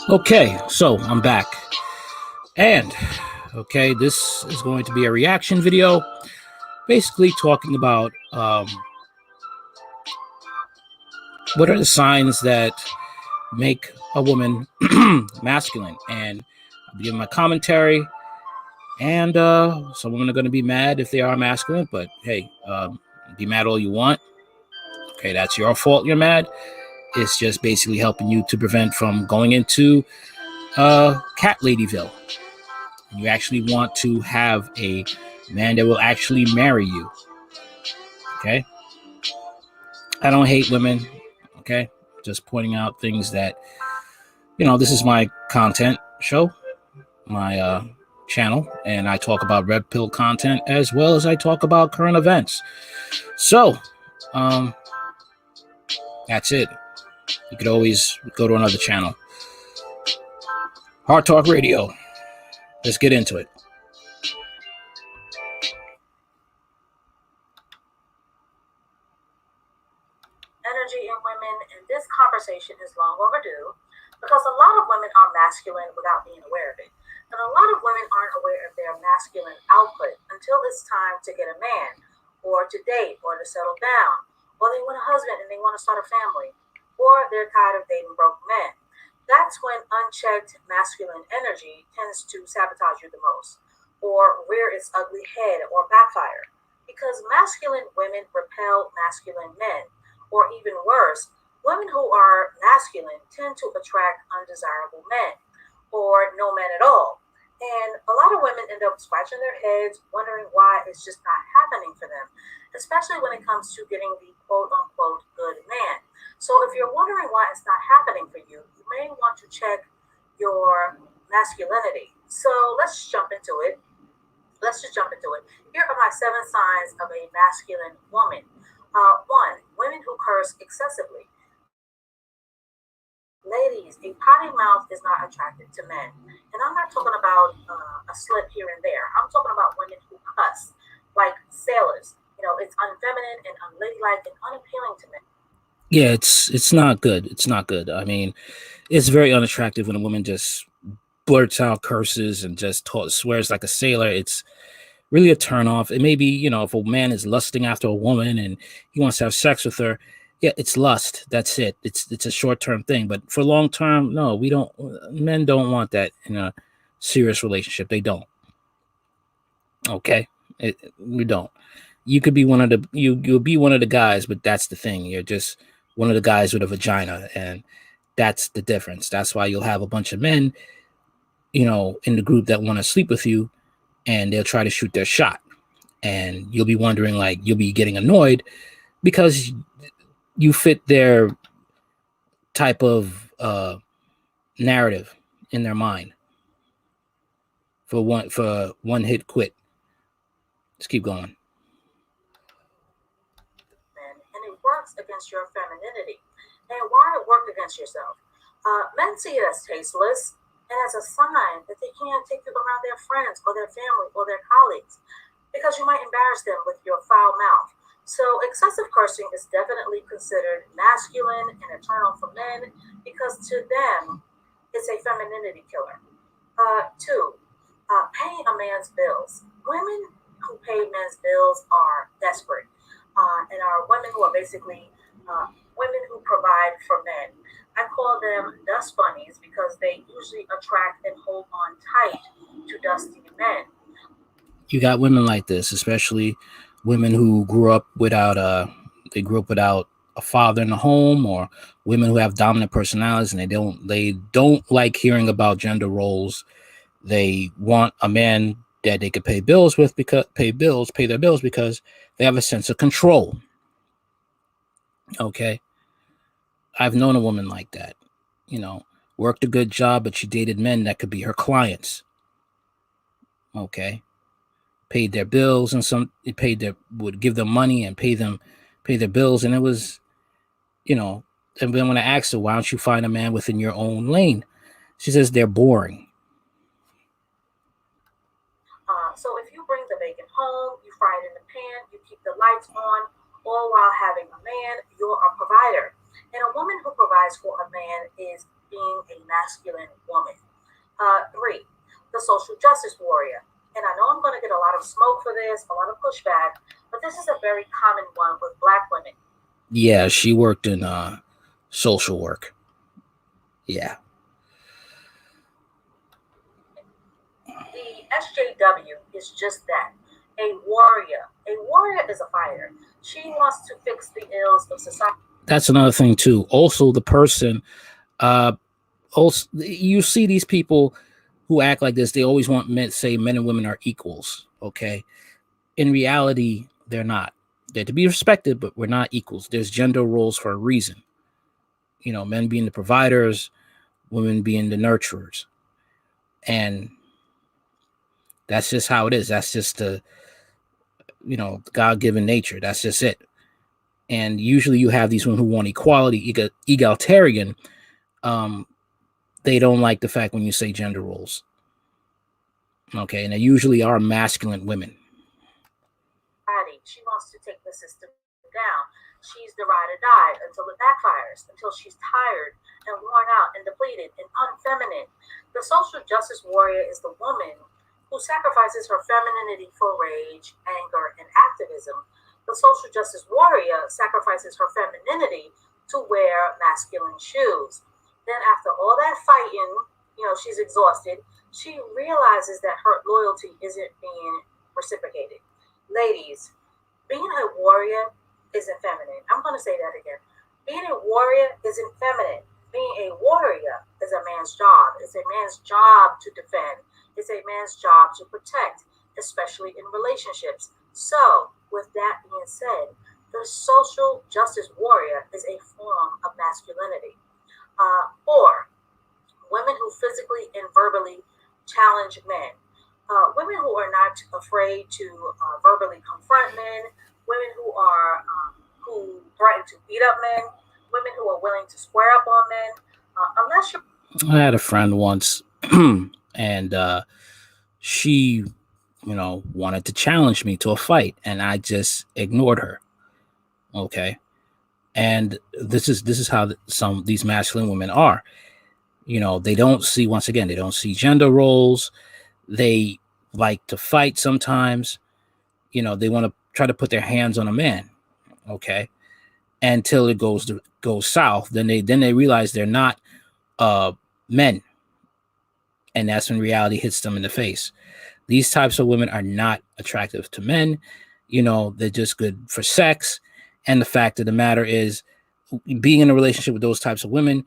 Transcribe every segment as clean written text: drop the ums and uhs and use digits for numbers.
Okay, so I'm back. And, okay, this is going to be a reaction video, basically talking about what are the signs that make a woman masculine. And I'll be giving my commentary. And some women are going to be mad if they are masculine, but hey, be mad all you want. Okay, that's your fault you're mad. It's just basically helping you to prevent from going into cat ladyville. And you actually want to have a man that will actually marry you. Okay? I don't hate women. Okay? Just pointing out things that, this is my content show, my channel, and I talk about red pill content as well as I talk about current events. So, that's it. You could always go to another channel. Hard Talk Radio. Let's get into it. Energy in women, and this conversation is long overdue because a lot of women are masculine without being aware of it. And a lot of women aren't aware of their masculine output until it's time to get a man, or to date, or to settle down, or they want a husband and they want to start a family, or they're tired of dating broke men. That's when unchecked masculine energy tends to sabotage you the most, or rear its ugly head, or backfire. Because masculine women repel masculine men, or even worse, women who are masculine tend to attract undesirable men, or no men at all. And a lot of women end up scratching their heads, wondering why it's just not happening for them, especially when it comes to getting the quote unquote good man. So if you're wondering why it's not happening for you, you may want to check your masculinity. So let's jump into it. Let's just jump into it. Here are my 7 signs of a masculine woman. One, women who curse excessively. Ladies, a potty mouth is not attractive to men. And I'm not talking about a slip here and there. I'm talking about women who cuss like sailors. It's unfeminine and unladylike and unappealing to men. Yeah, it's not good. It's not good. I mean, it's very unattractive when a woman just blurts out curses and just swears like a sailor. It's really a turnoff. It may be, if a man is lusting after a woman and he wants to have sex with her, yeah, it's lust. That's it. It's a short-term thing. But for long-term, no, we don't. Men don't want that in a serious relationship. They don't. Okay, we don't. You could be one of the you'll be one of the guys, but that's the thing. You're just one of the guys with a vagina, and that's the difference. That's why you'll have a bunch of men, in the group that want to sleep with you, and they'll try to shoot their shot. And you'll be wondering, like, you'll be getting annoyed because you fit their type of narrative in their mind for one hit quit. Let's keep going. And it works against your femininity. And why work against yourself? Men see it as tasteless and as a sign that they can't take you around their friends or their family or their colleagues because you might embarrass them with your foul mouth. So excessive cursing is definitely considered masculine and a turn on for men because to them it's a femininity killer. Two, paying a man's bills. Women who pay men's bills are desperate and are women who are basically women who provide for men. I call them dust bunnies because they usually attract and hold on tight to dusty men. You got women like this, especially women who grew up without a father in the home, or women who have dominant personalities and they don't like hearing about gender roles. They want a man that they could pay their bills because they have a sense of control. Okay. I've known a woman like that, worked a good job, but she dated men that could be her clients. Okay. Paid their bills, and would give them money and pay their bills. And it was, and then when I asked her, why don't you find a man within your own lane? She says they're boring. So if you bring the bacon home, you fry it in the pan, you keep the lights on, all while having a man, you're a provider. And a woman who provides for a man is being a masculine woman. Three, the social justice warrior. And I know I'm going to get a lot of smoke for this, a lot of pushback, but this is a very common one with black women. Yeah, she worked in social work. Yeah. The SJW is just that, a warrior. A warrior is a fighter. She wants to fix the ills of society. That's another thing too. Also, the person, uh, also you see these people who act like this. They always want men say men and women are equals. Okay, in reality, they're not. They're to be respected, but we're not equals. There's gender roles for a reason. Men being the providers, women being the nurturers, and that's just how it is. That's just the God-given nature. That's just it. And usually, you have these women who want equality, egalitarian. Um, they don't like the fact when you say gender roles. Okay, and they usually are masculine women. She wants to take the system down. She's the ride or die until it backfires, until she's tired and worn out and depleted and unfeminine. The social justice warrior is the woman who sacrifices her femininity for rage, anger, and activism. The social justice warrior sacrifices her femininity to wear masculine shoes. Then, after all that fighting, she's exhausted. She realizes that her loyalty isn't being reciprocated. Ladies, being a warrior isn't feminine. I'm going to say that again. Being a warrior isn't feminine. Being a warrior is a man's job. It's a man's job to defend. It's a man's job to protect, especially in relationships. So, with that being said, the social justice warrior is a form of masculinity. Four, women who physically and verbally challenge men. Women who are not afraid to verbally confront men, women who threaten to beat up men, women who are willing to square up on men. Unless you're I had a friend once, and she, wanted to challenge me to a fight, and I just ignored her. Okay, and this is how some these masculine women are. They don't see, once again, they don't see gender roles. They like to fight sometimes. They want to try to put their hands on a man. Okay, until it goes south, then they realize they're not uh men, and that's when reality hits them in the face. These types of women are not attractive to men. They're just good for sex. And the fact of the matter is, being in a relationship with those types of women,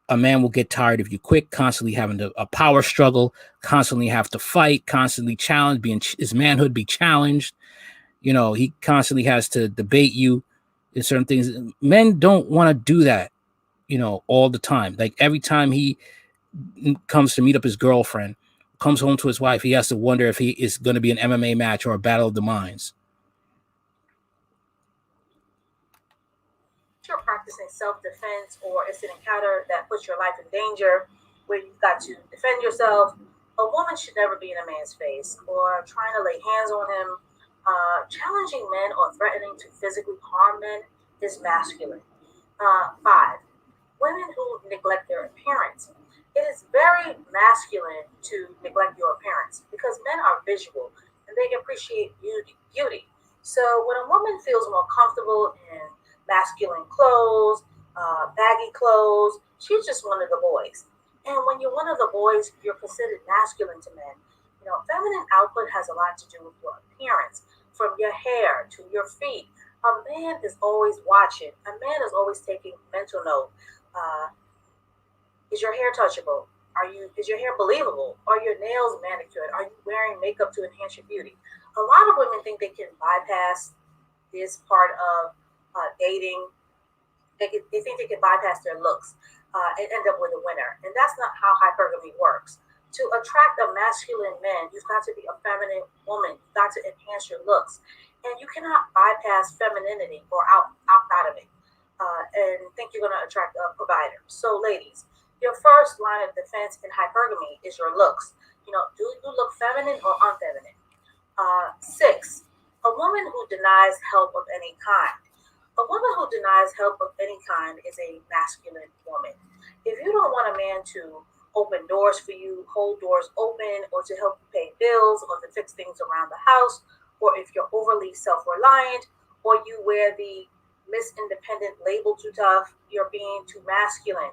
a man will get tired of you quick, constantly having a power struggle, constantly have to fight, constantly challenge, being his manhood be challenged. He constantly has to debate you in certain things. Men don't want to do that, all the time. Like every time he comes to meet up his girlfriend, comes home to his wife, he has to wonder if he is going to be an MMA match or a battle of the minds. practicing self defense or it's an encounter that puts your life in danger where you've got to defend yourself, a woman should never be in a man's face or trying to lay hands on him. Challenging men or threatening to physically harm men is masculine. Five, women who neglect their appearance. It is very masculine to neglect your appearance because men are visual and they appreciate beauty. So when a woman feels more comfortable in masculine clothes, baggy clothes, she's just one of the boys. And when you're one of the boys, you're considered masculine to men. Feminine output has a lot to do with your appearance, from your hair to your feet. A man is always watching. A man is always taking mental note. Uh, is your hair touchable? Is your hair believable? Are your nails manicured? Are you wearing makeup to enhance your beauty? A lot of women think they can bypass this part of dating. They think they can bypass their looks and end up with a winner. And that's not how hypergamy works. To attract a masculine man, you've got to be a feminine woman. You've got to enhance your looks. And you cannot bypass femininity or out of it and think you're going to attract a provider. So, ladies, your first line of defense in hypergamy is your looks. Do you look feminine or unfeminine? Six, a woman who denies help of any kind. A woman who denies help of any kind is a masculine woman. If you don't want a man to open doors for you, hold doors open, or to help you pay bills, or to fix things around the house, or if you're overly self reliant, or you wear the Miss Independent label too tough, you're being too masculine.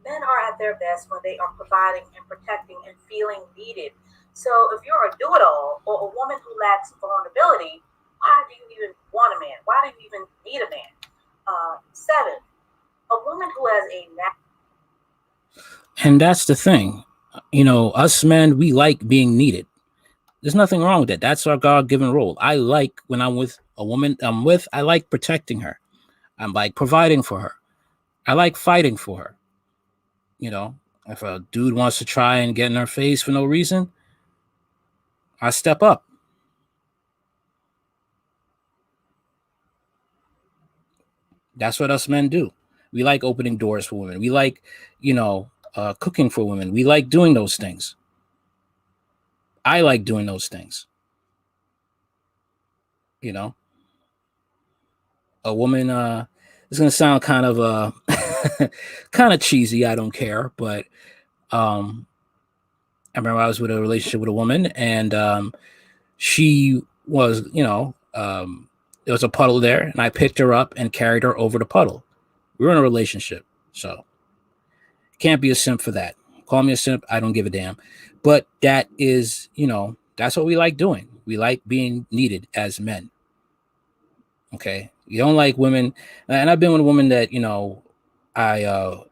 Men are at their best when they are providing and protecting and feeling needed. So if you're a do it all or a woman who lacks vulnerability, why do you even want a man? Why do you even need a man? Seven, a woman who has a And that's the thing. Us men, we like being needed. There's nothing wrong with that. That's our God given role. I like when I'm with a woman I like protecting her. I'm like providing for her. I like fighting for her. You know, if a dude wants to try and get in her face for no reason, I step up. That's what us men do. We like opening doors for women. We like, cooking for women. We like doing those things. I like doing those things. You know, a woman. It's gonna sound kind of kind of cheesy. I don't care, but um, I remember I was with a relationship with a woman, and she was, there was a puddle there, and I picked her up and carried her over the puddle. We were in a relationship, so can't be a simp for that. Call me a simp, I don't give a damn. But that is, that's what we like doing. We like being needed as men. Okay, you don't like women, and I've been with a woman that I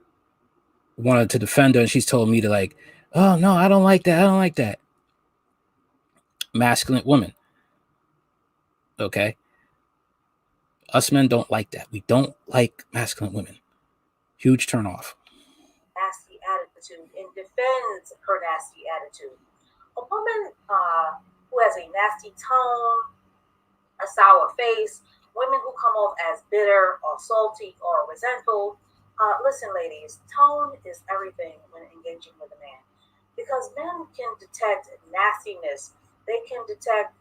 wanted to defend her, and she's told me to like, oh no, I don't like that. I don't like that. Masculine woman. Okay, us men don't like that. We don't like masculine women. Huge turn off. nasty attitude and defends her nasty attitude. A woman who has a nasty tone, a sour face, women who come off as bitter or salty or resentful. Listen, ladies, tone is everything when engaging with a man because men can detect nastiness. They can detect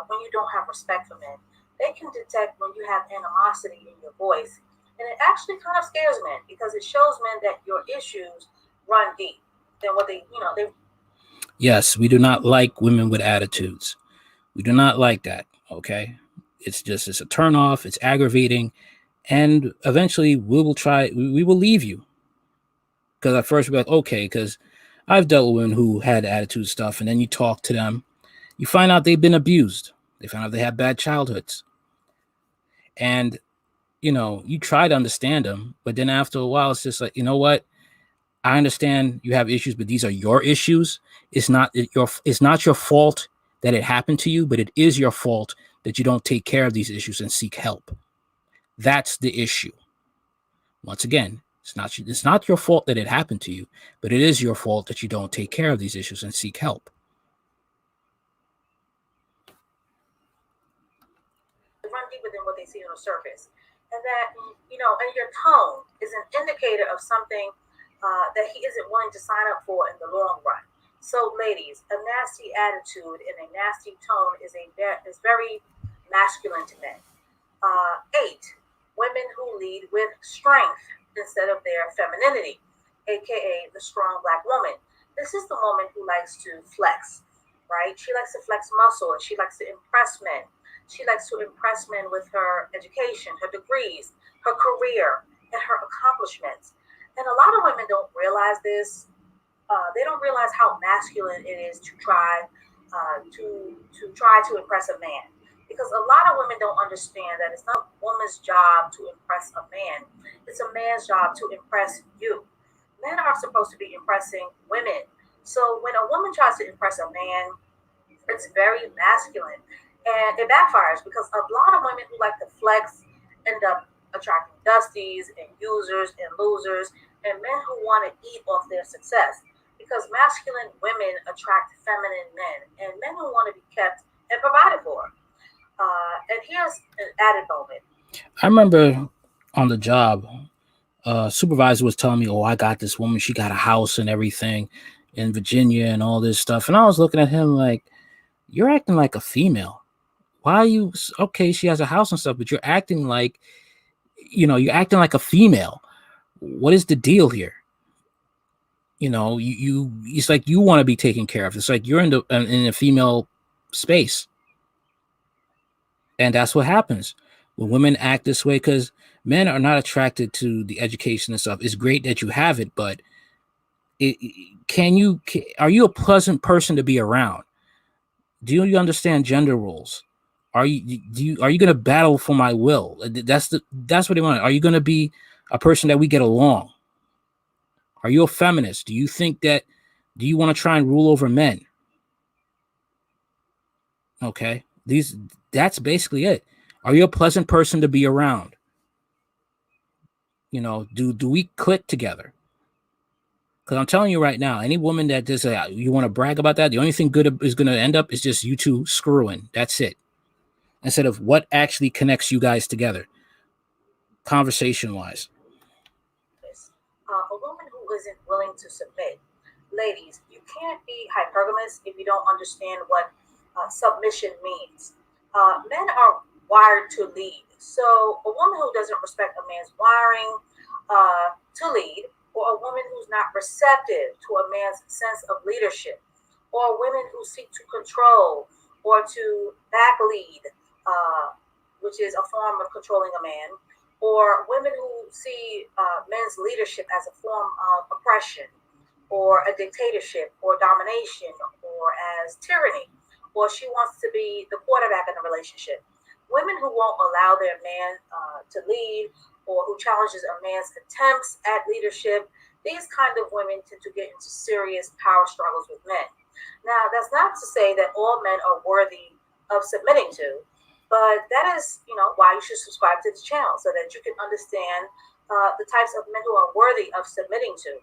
when you don't have respect for men. They can detect when you have animosity in your voice. And it actually kind of scares men because it shows men that your issues run deep than what they. Yes, we do not like women with attitudes. We do not like that. Okay, it's a turn off. It's aggravating, and eventually we will leave you because at first we're like okay because I've dealt with women who had attitude stuff, and then you talk to them, you find out they've been abused. They find out they had bad childhoods, and you try to understand them, but then after a while, it's just like what. I understand you have issues, but these are your issues. It's not your fault that it happened to you, but it is your fault that you don't take care of these issues and seek help. That's the issue. Once again, it's not your fault that it happened to you, but it is your fault that you don't take care of these issues and seek help. Run deeper than what they see on the surface. And that, and your tone is an indicator of something that he isn't willing to sign up for in the long run. So, ladies, a nasty attitude and a nasty tone is very masculine to men. Eight, women who lead with strength instead of their femininity, aka the strong black woman. This is the woman who likes to flex, right? She likes to flex muscle and she likes to impress men. She likes to impress men with her education, her degrees, her career, and her accomplishments. And a lot of women don't realize this. They don't realize how masculine it is to try to impress a man. Because a lot of women don't understand that it's not a woman's job to impress a man. It's a man's job to impress you. Men are supposed to be impressing women. So when a woman tries to impress a man, it's very masculine. And it backfires because a lot of women who like to flex end up attracting dusties and users and losers and men who want to eat off their success. Because masculine women attract feminine men and men who want to be kept and provided for. And here's an added moment. I remember on the job, supervisor was telling me, "Oh, I got this woman. She got a house and everything in Virginia and all this stuff." And I was looking at him like, "You're acting like a female. Why are you okay? She has a house and stuff, but you're acting like You're acting like a female. What is the deal here? It's like you want to be taken care of. It's like you're in a female space, and that's what happens when women act this way, because men are not attracted to the education and stuff. It's great that you have it, but are you a pleasant person to be around? Do you understand gender roles? Are you going to battle for my will? That's what they want. Are you going to be a person that we get along? Are you a feminist? Do you want to try and rule over men? Okay. That's basically it. Are you a pleasant person to be around? Do we click together? Because I'm telling you right now, any woman that does you want to brag about that, the only thing good is going to end up is just you two screwing. That's it. Instead of what actually connects you guys together, conversation-wise. A woman who isn't willing to submit. Ladies, you can't be hypergamous if you don't understand what submission means. Men are wired to lead. So a woman who doesn't respect a man's wiring to lead, or a woman who's not receptive to a man's sense of leadership, or women who seek to control or to back lead, which is a form of controlling a man, or women who see men's leadership as a form of oppression or a dictatorship or domination or as tyranny, or she wants to be the quarterback in a relationship. Women who won't allow their man to lead, or who challenges a man's attempts at leadership, these kind of women tend to get into serious power struggles with men. Now, that's not to say that all men are worthy of submitting to, but that is, why you should subscribe to the channel, so that you can understand the types of men who are worthy of submitting to.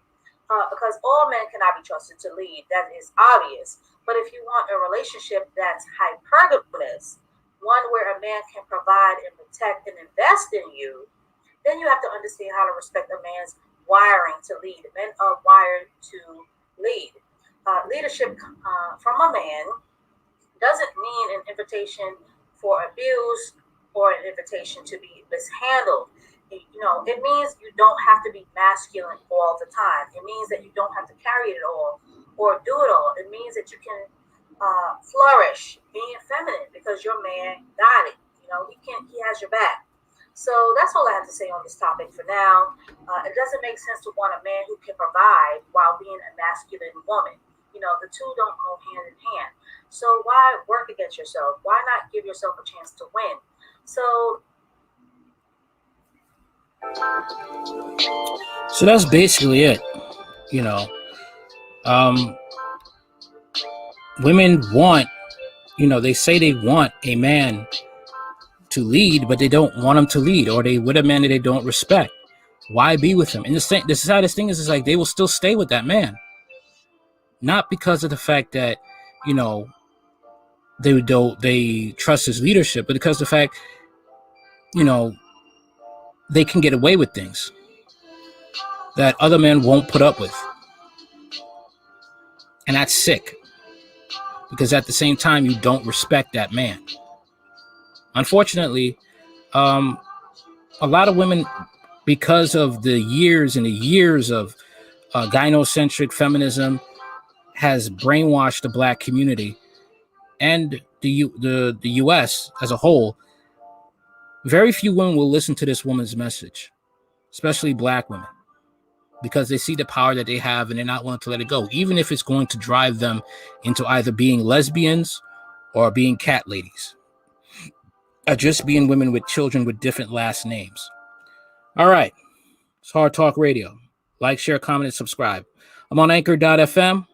Because all men cannot be trusted to lead, that is obvious. But if you want a relationship that's hypergamous, one where a man can provide and protect and invest in you, then you have to understand how to respect a man's wiring to lead. Men are wired to lead. Leadership from a man doesn't mean an invitation for abuse or an invitation to be mishandled. It means you don't have to be masculine all the time. It means that you don't have to carry it all or do it all. It means that you can flourish being feminine because your man got it. He has your back. So that's all I have to say on this topic for now. It doesn't make sense to want a man who can provide while being a masculine woman. The two don't go hand in hand. So why work against yourself? Why not give yourself a chance to win? So that's basically it. Women want, they say they want a man to lead, but they don't want him to lead, or they with a man that they don't the Why be with him? And the saddest thing is like they will still stay with that man, not because of the fact that they trust his leadership, but because of the fact they can get away with things that other men won't put up with, and that's sick. Because at the same time, you don't respect that man. Unfortunately, a lot of women, because of the years and the years of gynocentric feminism, has brainwashed the black community and the U.S. as a whole. Very few women will listen to this woman's message, especially black women, because they see the power that they have and they're not willing to let it go, even if it's going to drive them into either being lesbians or being cat ladies, or just being women with children with different last names. All right. It's Hard Talk Radio. Like, share, comment, and subscribe. I'm on Anchor.fm.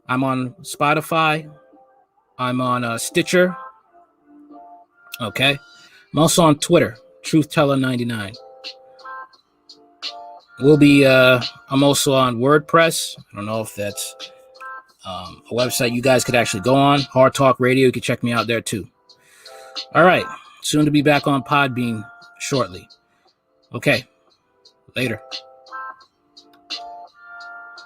I'm on Spotify. I'm on Stitcher. Okay. I'm also on Twitter, TruthTeller99. I'm also on WordPress. I don't know if that's a website you guys could actually go on. Hard Talk Radio. You can check me out there too. All right. Soon to be back on Podbean shortly. Okay. Later.